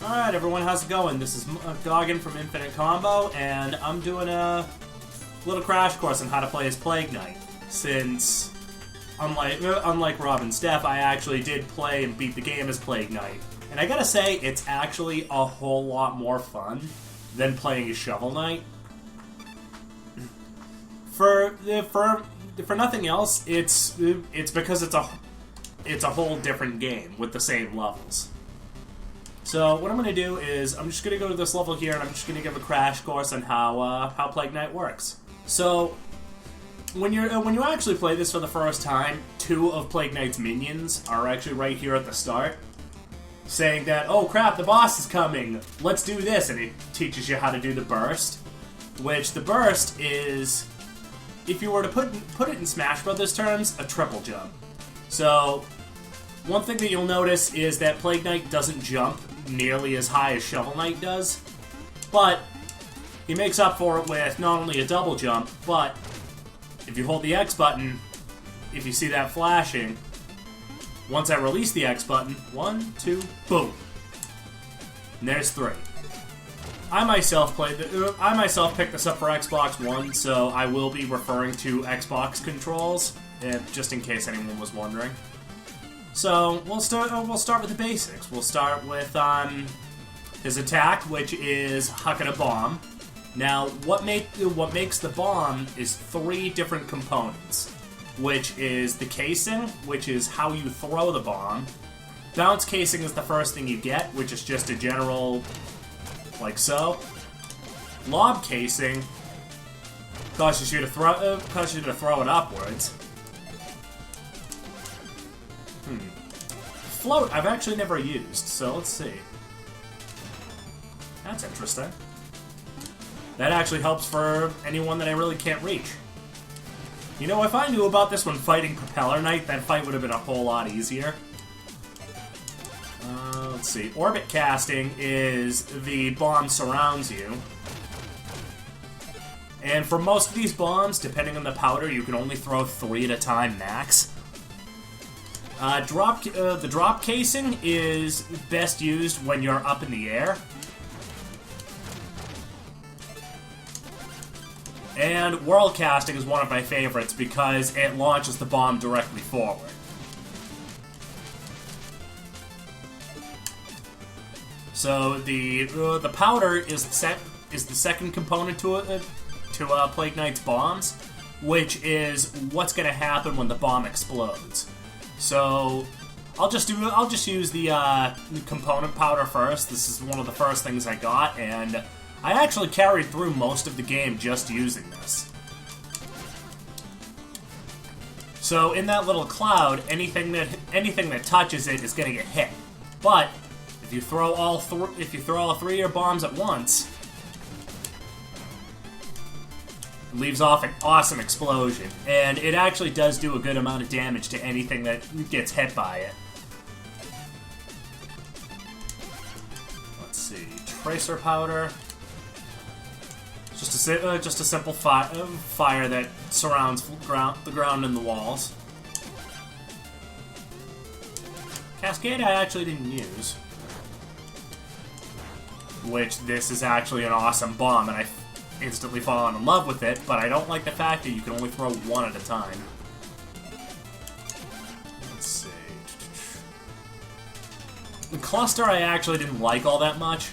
Alright everyone, how's it going? This is Goggin from Infinite Combo, and I'm doing a little crash course on how to play as Plague Knight. Since, unlike Rob and Steph, I actually did play and beat the game as Plague Knight. And I gotta say, it's actually a whole lot more fun than playing as Shovel Knight. For nothing else, it's because it's a whole different game with the same levels. So what I'm going to do is I'm just going to go to this level here and I'm just going to give a crash course on how Plague Knight works. So when you actually play this for the first time, 2 of Plague Knight's minions are actually right here at the start, saying that, oh crap, the boss is coming, let's do this, and it teaches you how to do the burst, which the burst is, if you were to put it in Smash Brothers terms, a triple jump. So one thing that you'll notice is that Plague Knight doesn't jump nearly as high as Shovel Knight does, but he makes up for it with not only a double jump, but if you hold the X button, if you see that flashing, once I release the X button, 1, 2, boom, and there's 3. I myself picked this up for Xbox One, so I will be referring to Xbox controls, just in case anyone was wondering. So we'll start with the basics. We'll start with his attack, which is hucking a bomb. Now, what makes the bomb is 3 different components, which is the casing, which is how you throw the bomb. Bounce casing is the first thing you get, which is just a general, like so. Lob casing causes you to throw it upwards. Float, I've actually never used, so let's see. That's interesting. That actually helps for anyone that I really can't reach. You know, if I knew about this when fighting Propeller Knight, that fight would have been a whole lot easier. Let's see. Orbit casting is the bomb surrounds you. And for most of these bombs, depending on the powder, you can only throw 3 at a time max. The drop casing is best used when you're up in the air. And whirl casting is one of my favorites because it launches the bomb directly forward. So the powder is the second component to Plague Knight's bombs, which is what's going to happen when the bomb explodes. So I'll just use the component powder first. This is one of the first things I got, and I actually carried through most of the game just using this. So in that little cloud, anything that touches it is going to get hit. But if you throw all 3 of your bombs at once, it leaves off an awesome explosion, and it actually does do a good amount of damage to anything that gets hit by it. Let's see, tracer powder. Just a simple fire that surrounds the ground and the walls. Cascade I actually didn't use, which this is actually an awesome bomb, and I instantly fallen in love with it, but I don't like the fact that you can only throw 1 at a time. Let's see. The cluster I actually didn't like all that much.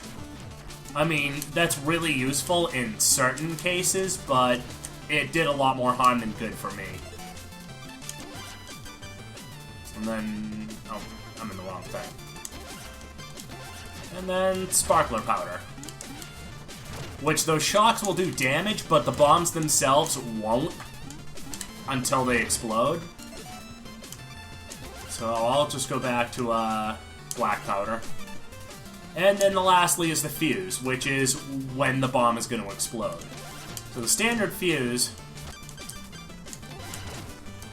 I mean, that's really useful in certain cases, but it did a lot more harm than good for me. And then... oh, I'm in the wrong thing. And then sparkler powder, which those shocks will do damage, but the bombs themselves won't until they explode. So I'll just go back to black powder. And then lastly is the fuse, which is when the bomb is going to explode. So the standard fuse...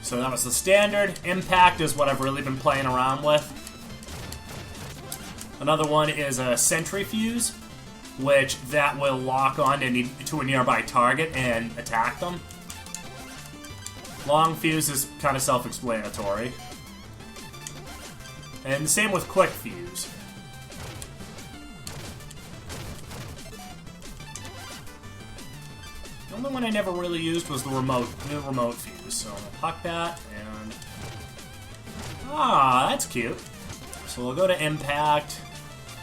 so that was the standard. Impact is what I've really been playing around with. Another one is a sentry fuse, which that will lock on to a nearby target and attack them. Long fuse is kind of self-explanatory. And the same with quick fuse. only one I never really used was the remote fuse. So I'll puck that, and... Ah, that's cute. So we'll go to impact,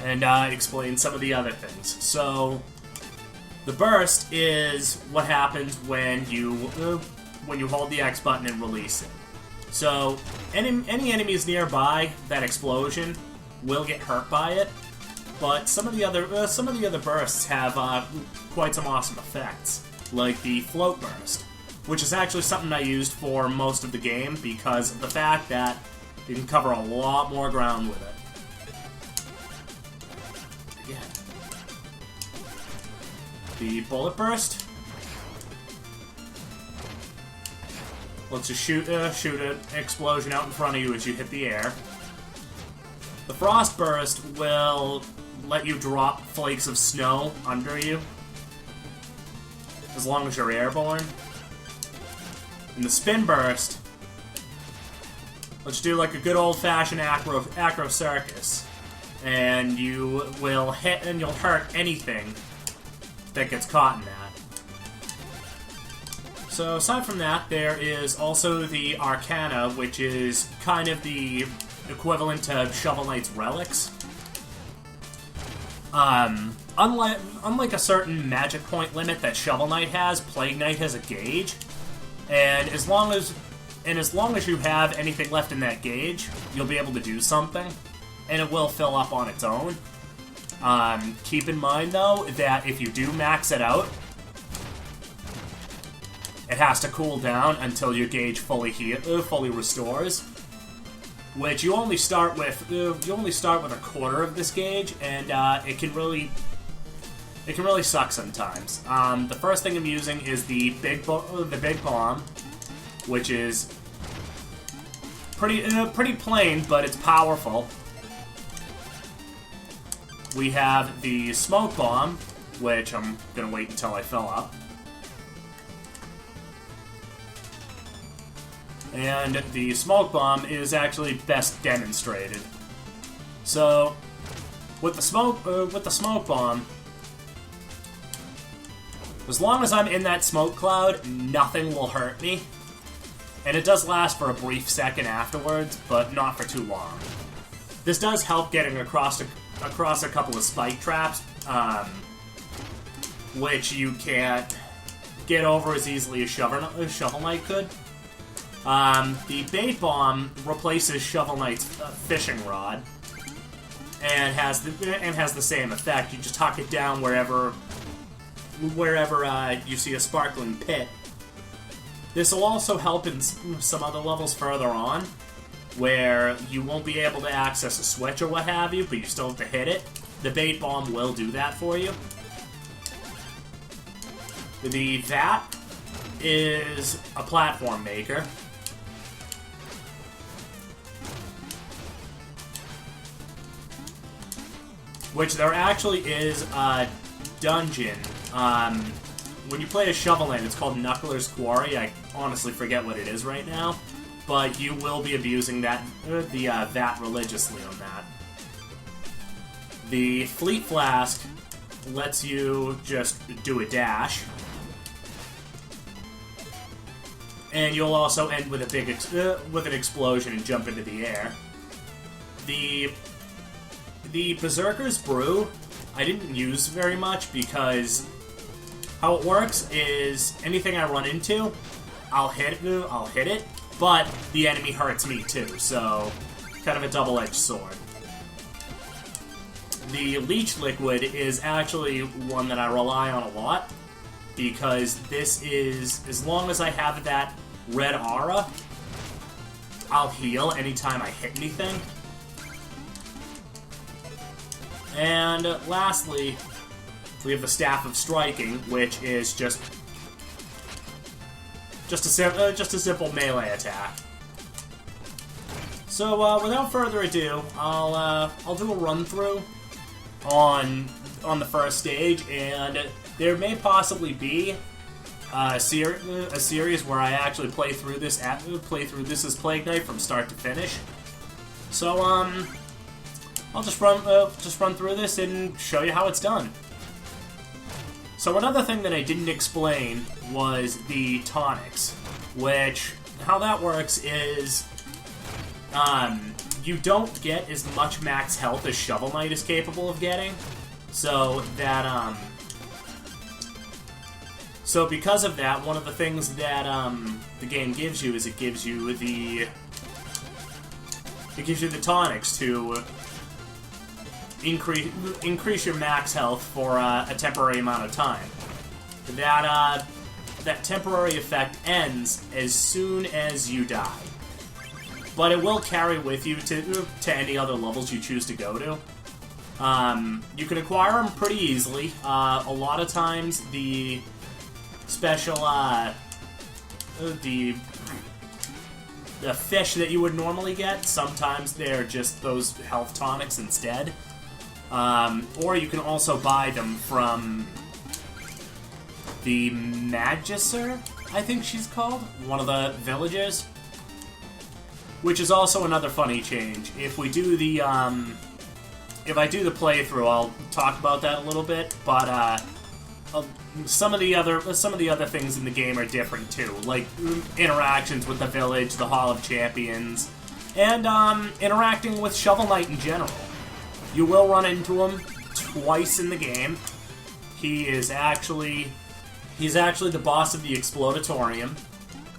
and explain some of the other things. So, the burst is what happens when you hold the X button and release it. So, any enemies nearby that explosion will get hurt by it, but some of the other bursts have quite some awesome effects, like the float burst, which is actually something I used for most of the game because of the fact that you can cover a lot more ground with it. Again, the bullet burst lets you shoot an explosion out in front of you as you hit the air. The frost burst will let you drop flakes of snow under you, as long as you're airborne. And the spin burst lets you do like a good old-fashioned acro circus, and you will hit and you'll hurt anything that gets caught in that. So aside from that, there is also the Arcana, which is kind of the equivalent to Shovel Knight's relics. Unlike a certain magic point limit that Shovel Knight has, Plague Knight has a gauge, and as long as you have anything left in that gauge, you'll be able to do something, and it will fill up on its own. Keep in mind though that if you do max it out, it has to cool down until your gauge fully restores. Which you only start with a quarter of this gauge, and it can really suck sometimes. The first thing I'm using is the big bomb, which is pretty plain, but it's powerful. We have the smoke bomb, which I'm gonna wait until I fill up. And the smoke bomb is actually best demonstrated. So, with the smoke bomb, as long as I'm in that smoke cloud, nothing will hurt me. And it does last for a brief second afterwards, but not for too long. This does help getting across a couple of spike traps, which you can't get over as easily as Shovel Knight could. The bait bomb replaces Shovel Knight's fishing rod, and has the same effect. You just huck it down wherever you see a sparkling pit. This will also help in some other levels further on, where you won't be able to access a switch or what have you, but you still have to hit it. The bait bomb will do that for you. The Vat is a platform maker. Which there actually is a dungeon. When you play a Shovel Knight, it's called Knuckler's Quarry. I honestly forget what it is right now. But you will be abusing the Vat religiously on that. The Fleet Flask lets you just do a dash. And you'll also end with with an explosion and jump into the air. The Berserker's Brew, I didn't use very much because how it works is anything I run into, I'll hit it, but the enemy hurts me too, so kind of a double-edged sword. The Leech Liquid is actually one that I rely on a lot because this is, as long as I have that red aura, I'll heal anytime I hit anything. And lastly, we have the Staff of Striking, which is just a simple melee attack. So without further ado, I'll do a run through on the first stage, and there may possibly be a series where I actually play through this as Plague Knight from start to finish. So I'll just run through this and show you how it's done. So another thing that I didn't explain was the tonics, which, how that works is, you don't get as much max health as Shovel Knight is capable of getting. So that, so because of that, one of the things that, the game gives you is it gives you the tonics to increase your max health for a temporary amount of time. That temporary effect ends as soon as you die. But it will carry with you to any other levels you choose to go to. You can acquire them pretty easily. A lot of times the special, the fish that you would normally get, sometimes they're just those health tonics instead. Or you can also buy them from the Magister, I think she's called, one of the villagers. Which is also another funny change. If we do the, if I do the playthrough, I'll talk about that a little bit, but, some of the other things in the game are different too, like interactions with the village, the Hall of Champions, and interacting with Shovel Knight in general. You will run into him twice in the game. He's actually the boss of the Explodatorium,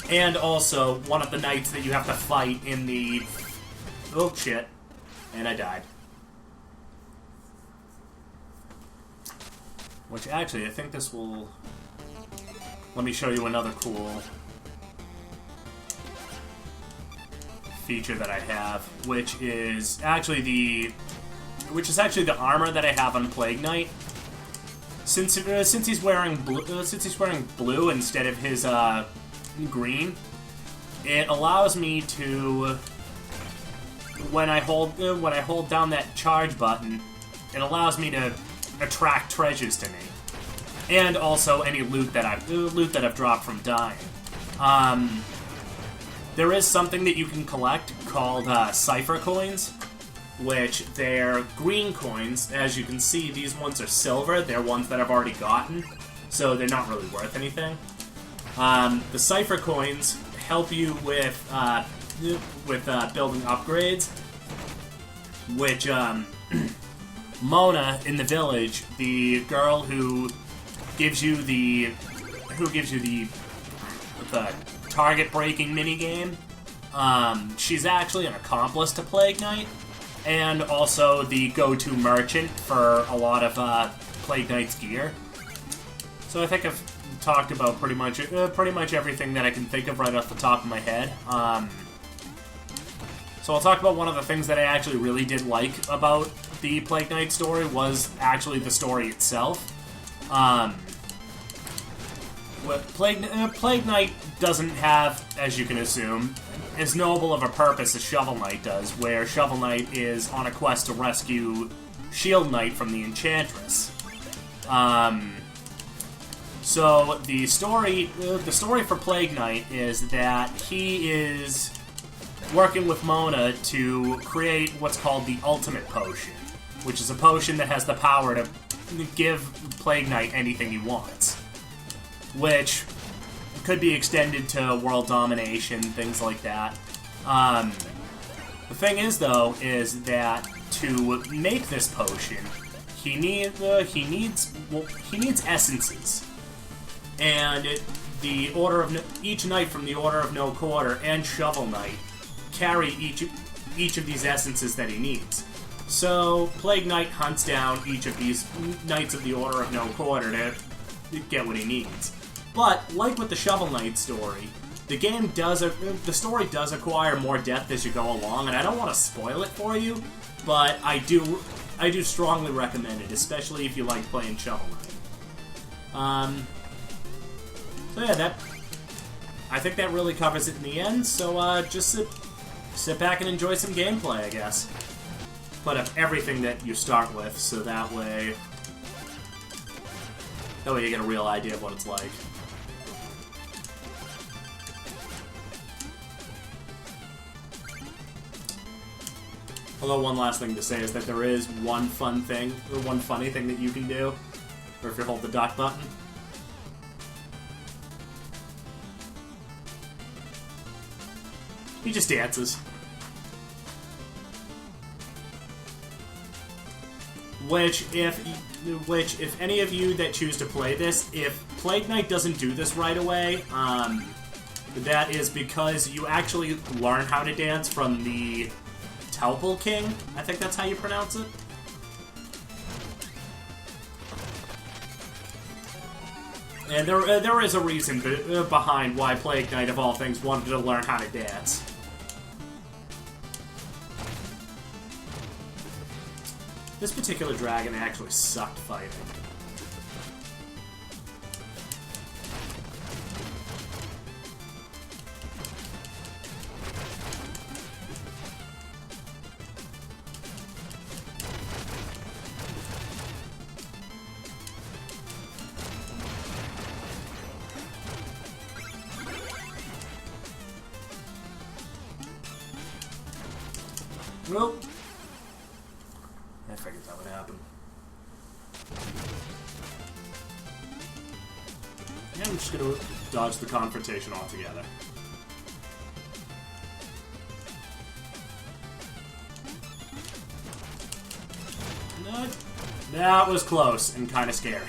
and also one of the knights that you have to fight in the... Oh shit! And I died. Which, actually, I think this will... Let me show you another cool feature that I have, which is actually the armor that I have on Plague Knight. Since he's wearing blue instead of his green, it allows me to, when I hold down that charge button, it allows me to attract treasures to me, and also any loot that I've dropped from dying. There is something that you can collect called cipher coins, which they're green coins. As you can see, these ones are silver. They're ones that I've already gotten, so they're not really worth anything. The cipher coins help you with building upgrades, which Mona in the village, the girl who gives you the target breaking minigame, she's actually an accomplice to Plague Knight, and also the go-to merchant for a lot of Plague Knight's gear. So I think I've talked about pretty much everything that I can think of right off the top of my head. So I'll talk about one of the things that I actually really did like about the Plague Knight story was actually the story itself. Plague Knight doesn't have, as you can assume, as noble of a purpose as Shovel Knight does, where Shovel Knight is on a quest to rescue Shield Knight from the Enchantress. So the story for Plague Knight is that he is working with Mona to create what's called the Ultimate Potion, which is a potion that has the power to give Plague Knight anything he wants, which could be extended to world domination, things like that. The thing is, though, is that to make this potion, he needs essences, and each knight from the Order of No Quarter and Shovel Knight carry each of these essences that he needs. So Plague Knight hunts down each of these knights of the Order of No Quarter to get what he needs. But like with the Shovel Knight story, the story does acquire more depth as you go along, and I don't want to spoil it for you, but I do strongly recommend it, especially if you like playing Shovel Knight. So yeah, I think that really covers it in the end. So just sit back and enjoy some gameplay, I guess. Put up everything that you start with, so that way you get a real idea of what it's like. Although one last thing to say is that there is one funny thing that you can do. Or if you hold the duck button. He just dances. Which, if any of you that choose to play this, if Plague Knight doesn't do this right away, that is because you actually learn how to dance from the Temple King. I think that's how you pronounce it. And there is a reason behind why Plague Knight, of all things, wanted to learn how to dance. This particular dragon actually sucked fighting. Nope. I figured that would happen. Yeah, I'm just gonna dodge the confrontation altogether. No, that was close and kind of scary.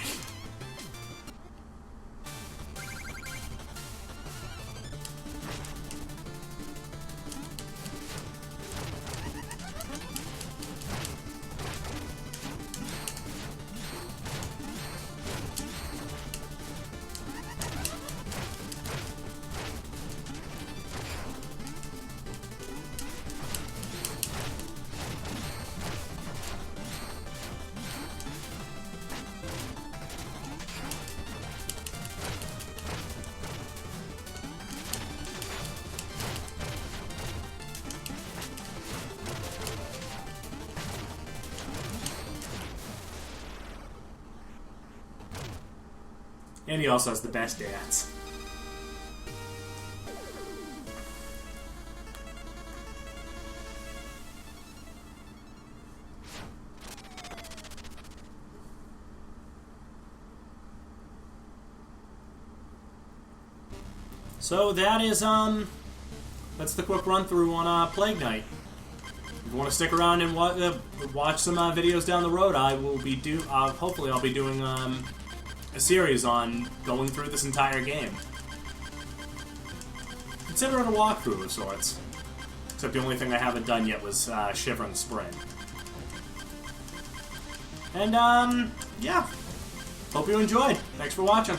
And he also has the best dance. So that is, that's the quick run-through on, Plague Knight. If you want to stick around and watch some, videos down the road, I will be hopefully I'll be doing, a series on going through this entire game. Consider it a walkthrough of sorts. Except the only thing I haven't done yet was Shivering Spring. And, yeah. Hope you enjoyed. Thanks for watching.